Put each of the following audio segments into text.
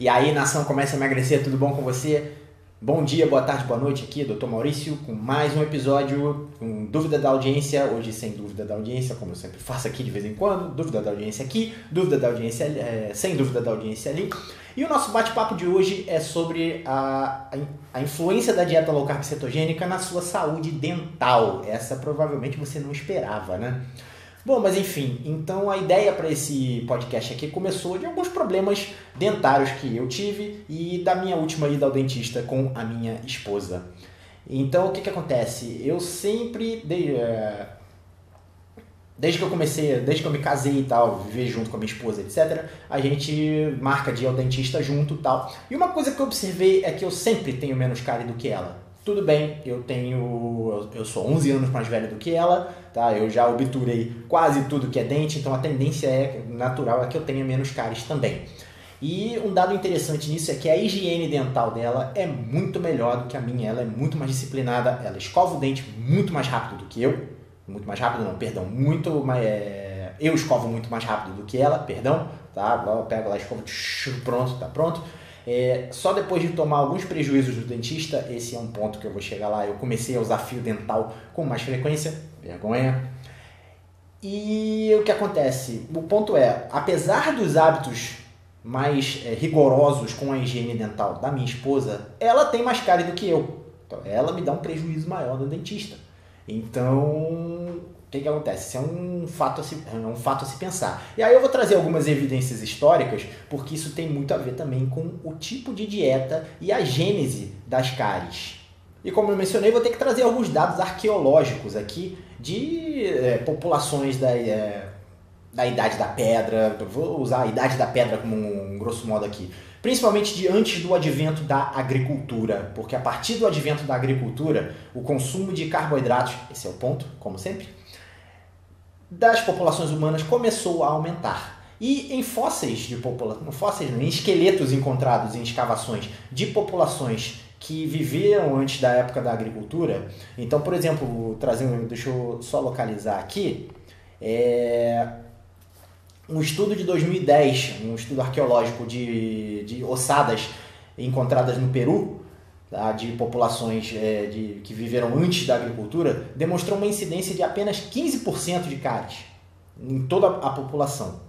E aí, nação, começa a emagrecer, tudo bom com você? Bom dia, boa tarde, boa noite, aqui Dr. Maurício com mais um episódio com dúvida da audiência, hoje sem dúvida da audiência, como eu sempre faço aqui de vez em quando, dúvida da audiência aqui, dúvida da audiência sem dúvida da audiência ali. E o nosso bate-papo de hoje é sobre a influência da dieta low carb cetogênica na sua saúde dental. Essa provavelmente você não esperava, né? Bom, mas enfim, então a ideia para esse podcast aqui começou de alguns problemas dentários que eu tive e da minha última ida ao dentista com a minha esposa. Então o que acontece? Eu sempre, desde que eu me casei e tal, viver junto com a minha esposa, etc., a gente marca de ir ao dentista junto e tal. E uma coisa que eu observei é que eu sempre tenho menos cárie do que ela. Tudo bem, eu sou 11 anos mais velho do que ela, tá? Eu já obturei quase tudo que é dente, então a tendência natural é que eu tenha menos cáries também. E um dado interessante nisso é que a higiene dental dela é muito melhor do que a minha, ela é muito mais disciplinada, ela escova o dente muito mais rápido do que eu, eu escovo muito mais rápido do que ela, tá? Eu pego lá, escovo, pronto, tá pronto. Só depois de tomar alguns prejuízos do dentista, esse é um ponto que eu vou chegar lá, eu comecei a usar fio dental com mais frequência, vergonha. E o que acontece? O ponto é, apesar dos hábitos mais rigorosos com a higiene dental da minha esposa, ela tem mais cárie do que eu. Então, ela me dá um prejuízo maior no dentista. Então, o que acontece? Isso é um fato a se pensar. E aí eu vou trazer algumas evidências históricas, porque isso tem muito a ver também com o tipo de dieta e a gênese das cáries. E como eu mencionei, vou ter que trazer alguns dados arqueológicos aqui de populações da Idade da Pedra. Vou usar a Idade da Pedra como um grosso modo aqui. Principalmente de antes do advento da agricultura, porque a partir do advento da agricultura, o consumo de carboidratos, esse é o ponto, como sempre, das populações humanas começou a aumentar. E em em esqueletos encontrados em escavações de populações que viveram antes da época da agricultura, então, por exemplo, deixa eu só localizar aqui, um estudo de 2010, um estudo arqueológico de ossadas encontradas no Peru, tá, de populações que viveram antes da agricultura, demonstrou uma incidência de apenas 15% de cáries em toda a população.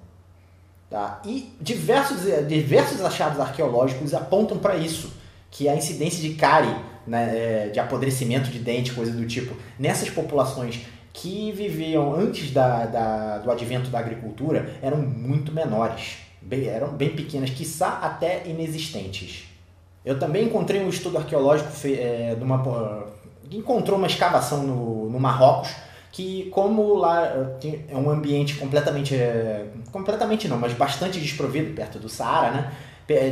Tá? E diversos achados arqueológicos apontam para isso, que a incidência de cárie, né, de apodrecimento de dente, coisa do tipo, nessas populações que viviam antes do advento da agricultura eram muito menores, eram bem pequenas, quiçá até inexistentes. Eu também encontrei um estudo arqueológico que encontrou uma escavação no Marrocos, que como lá é um ambiente completamente não, mas bastante desprovido, perto do Saara, né?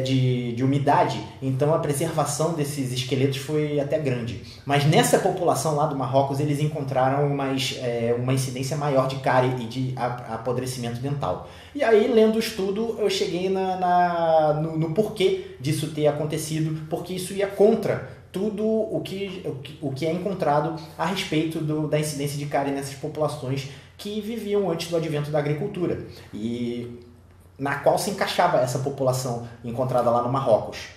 De umidade, então a preservação desses esqueletos foi até grande. Mas nessa população lá do Marrocos, eles encontraram uma incidência maior de cárie e de apodrecimento dental. E aí, lendo o estudo, eu cheguei no porquê disso ter acontecido, porque isso ia contra tudo o que é encontrado a respeito da incidência de cárie nessas populações que viviam antes do advento da agricultura. E na qual se encaixava essa população encontrada lá no Marrocos.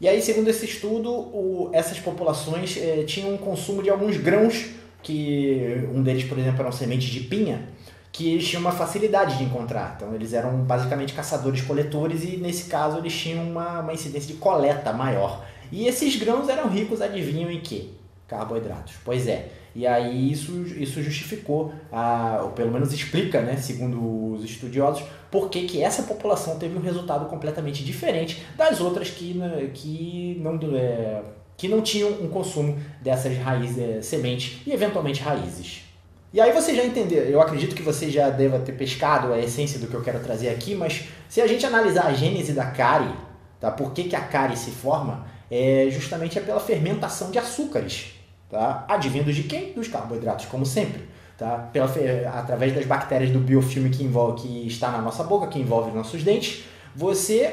E aí, segundo esse estudo, essas populações tinham um consumo de alguns grãos, que um deles, por exemplo, eram sementes de pinha, que eles tinham uma facilidade de encontrar. Então, eles eram basicamente caçadores-coletores e, nesse caso, eles tinham uma incidência de coleta maior. E esses grãos eram ricos, adivinham em quê? Carboidratos. Pois é. E aí isso justificou, ou pelo menos explica, né, segundo os estudiosos, por que essa população teve um resultado completamente diferente das outras que não tinham um consumo dessas raízes, sementes e eventualmente raízes. E aí você já entendeu, eu acredito que você já deva ter pescado a essência do que eu quero trazer aqui, mas se a gente analisar a gênese da cárie, tá, por que a cárie se forma, justamente pela fermentação de açúcares. Tá? Advindos de quem? Dos carboidratos, como sempre. Tá? Através das bactérias do biofilme que está na nossa boca, que envolve nossos dentes,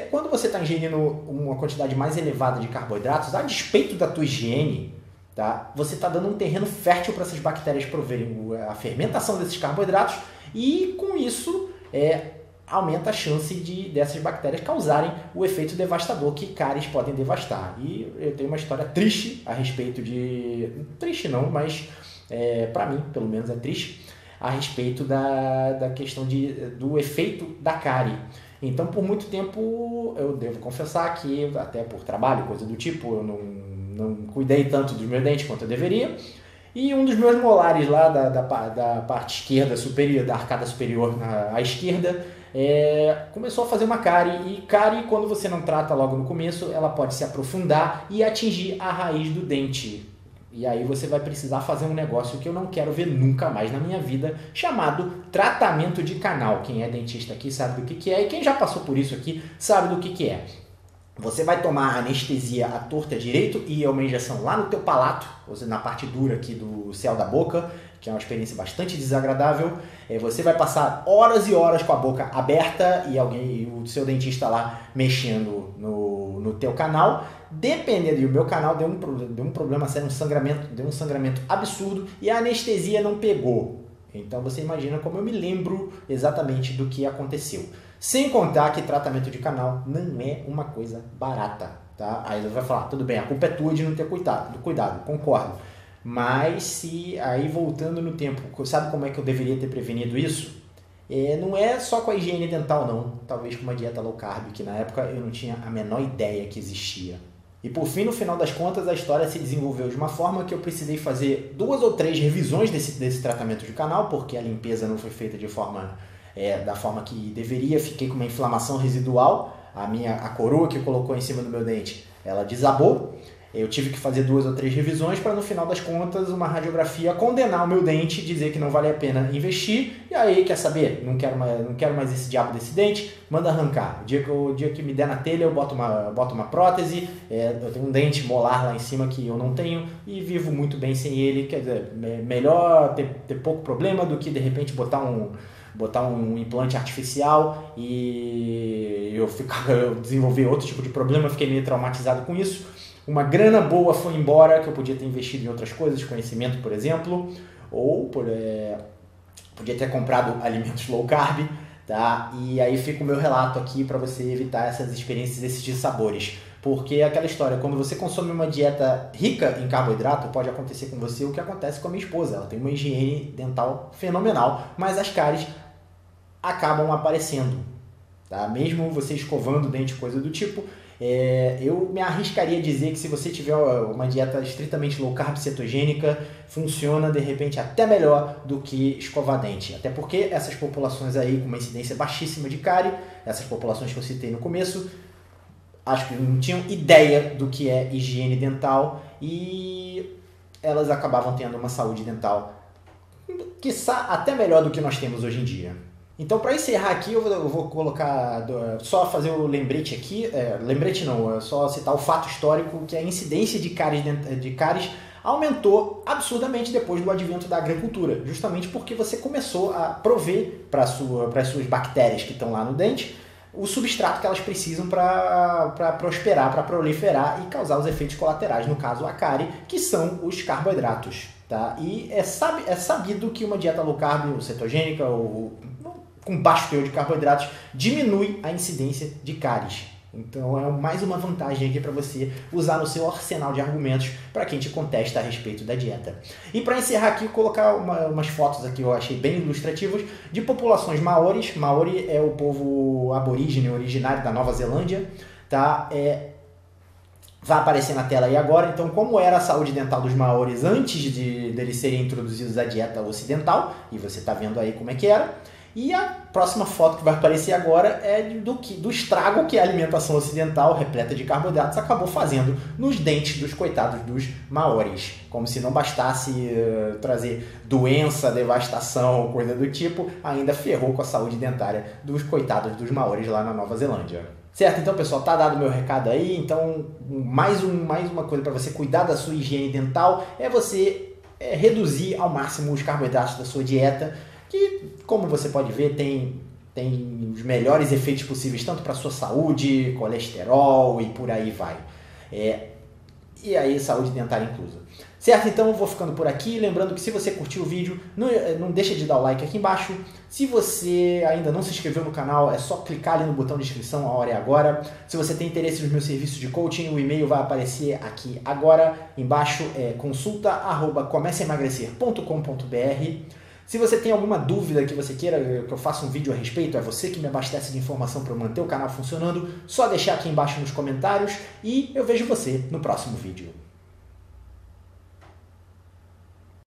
quando você está ingerindo uma quantidade mais elevada de carboidratos, a despeito da tua higiene, tá? Você está dando um terreno fértil para essas bactérias proverem a fermentação desses carboidratos e, com isso, aumenta a chance dessas bactérias causarem o efeito devastador que cáries podem devastar. E eu tenho uma história triste a respeito de... Triste não, mas para mim, pelo menos, é triste a respeito da questão do efeito da cárie. Então, por muito tempo, eu devo confessar que, até por trabalho, coisa do tipo, eu não cuidei tanto dos meus dentes quanto eu deveria. E um dos meus molares lá da parte esquerda superior, da arcada superior à esquerda, começou a fazer uma cárie. E cárie, quando você não trata logo no começo, ela pode se aprofundar e atingir a raiz do dente. E aí você vai precisar fazer um negócio que eu não quero ver nunca mais na minha vida, chamado tratamento de canal. Quem é dentista aqui sabe do que é, e quem já passou por isso aqui sabe do que é. Você vai tomar anestesia à torta direito e uma injeção lá no teu palato, ou seja, na parte dura aqui do céu da boca, que é uma experiência bastante desagradável. Você vai passar horas e horas com a boca aberta e o seu dentista lá mexendo no teu canal. Dependendo, e o meu canal deu um problema sério, deu um sangramento absurdo e a anestesia não pegou. Então você imagina como eu me lembro exatamente do que aconteceu. Sem contar que tratamento de canal não é uma coisa barata, tá? Aí você vai falar, tudo bem, a culpa é tua de não ter cuidado, concordo. Mas aí voltando no tempo, sabe como é que eu deveria ter prevenido isso? Não é só com a higiene dental não, talvez com uma dieta low carb, que na época eu não tinha a menor ideia que existia. E por fim, no final das contas, a história se desenvolveu de uma forma que eu precisei fazer 2 ou 3 revisões desse tratamento de canal, porque a limpeza não foi feita da forma que deveria. Fiquei com uma inflamação residual, a coroa que colocou em cima do meu dente, ela desabou. Eu tive que fazer 2 ou 3 revisões para, no final das contas, uma radiografia condenar o meu dente, dizer que não vale a pena investir. E aí, quer saber? Não quero mais esse diabo desse dente, manda arrancar. O dia que me der na telha, eu boto uma prótese. Eu tenho um dente molar lá em cima que eu não tenho e vivo muito bem sem ele. Quer dizer, melhor ter pouco problema do que, de repente, botar um implante artificial e eu desenvolver outro tipo de problema. Fiquei meio traumatizado com isso. Uma grana boa foi embora, que eu podia ter investido em outras coisas, conhecimento, por exemplo, ou podia ter comprado alimentos low carb, tá? E aí fica o meu relato aqui para você evitar essas experiências, esses dissabores. Porque é aquela história, quando você consome uma dieta rica em carboidrato, pode acontecer com você o que acontece com a minha esposa. Ela tem uma higiene dental fenomenal, mas as cáries acabam aparecendo, tá? Mesmo você escovando o dente, coisa do tipo. Eu me arriscaria a dizer que se você tiver uma dieta estritamente low carb cetogênica, funciona de repente até melhor do que escovar dente. Até porque essas populações aí com uma incidência baixíssima de cárie, essas populações que eu citei no começo, acho que não tinham ideia do que é higiene dental e elas acabavam tendo uma saúde dental quiçá até melhor do que nós temos hoje em dia. Então, para encerrar aqui, eu vou colocar, só fazer o lembrete aqui, só citar o fato histórico que a incidência de cáries aumentou absurdamente depois do advento da agricultura, justamente porque você começou a prover para as suas bactérias que estão lá no dente o substrato que elas precisam para prosperar, para proliferar e causar os efeitos colaterais, no caso a cárie, que são os carboidratos. Tá? E é sabido que uma dieta low carb, ou cetogênica, ou com baixo teor de carboidratos, diminui a incidência de cáries. Então é mais uma vantagem aqui para você usar no seu arsenal de argumentos para quem te contesta a respeito da dieta. E para encerrar aqui, colocar umas fotos aqui, eu achei bem ilustrativas, de populações maoris. Maori é o povo aborígene originário da Nova Zelândia, tá? Vai aparecer na tela aí agora. Então, como era a saúde dental dos maoris antes deles serem introduzidos à dieta ocidental, e você está vendo aí como é que era. E a próxima foto que vai aparecer agora é do estrago que a alimentação ocidental, repleta de carboidratos, acabou fazendo nos dentes dos coitados dos maoris. Como se não bastasse trazer doença, devastação, coisa do tipo, ainda ferrou com a saúde dentária dos coitados dos maoris lá na Nova Zelândia. Certo? Então, pessoal, tá dado o meu recado aí. Então, mais uma coisa para você cuidar da sua higiene dental é você reduzir ao máximo os carboidratos da sua dieta, que, como você pode ver, tem os melhores efeitos possíveis, tanto para a sua saúde, colesterol e por aí vai. E aí, saúde dentária inclusa. Certo? Então eu vou ficando por aqui, lembrando que se você curtiu o vídeo, não deixa de dar o like aqui embaixo. Se você ainda não se inscreveu no canal, é só clicar ali no botão de inscrição, a hora é agora. Se você tem interesse nos meus serviços de coaching, o e-mail vai aparecer aqui agora, embaixo é consulta@começaemagrecer.com.br. Se você tem alguma dúvida que você queira que eu faça um vídeo a respeito, é você que me abastece de informação para manter o canal funcionando, só deixar aqui embaixo nos comentários e eu vejo você no próximo vídeo.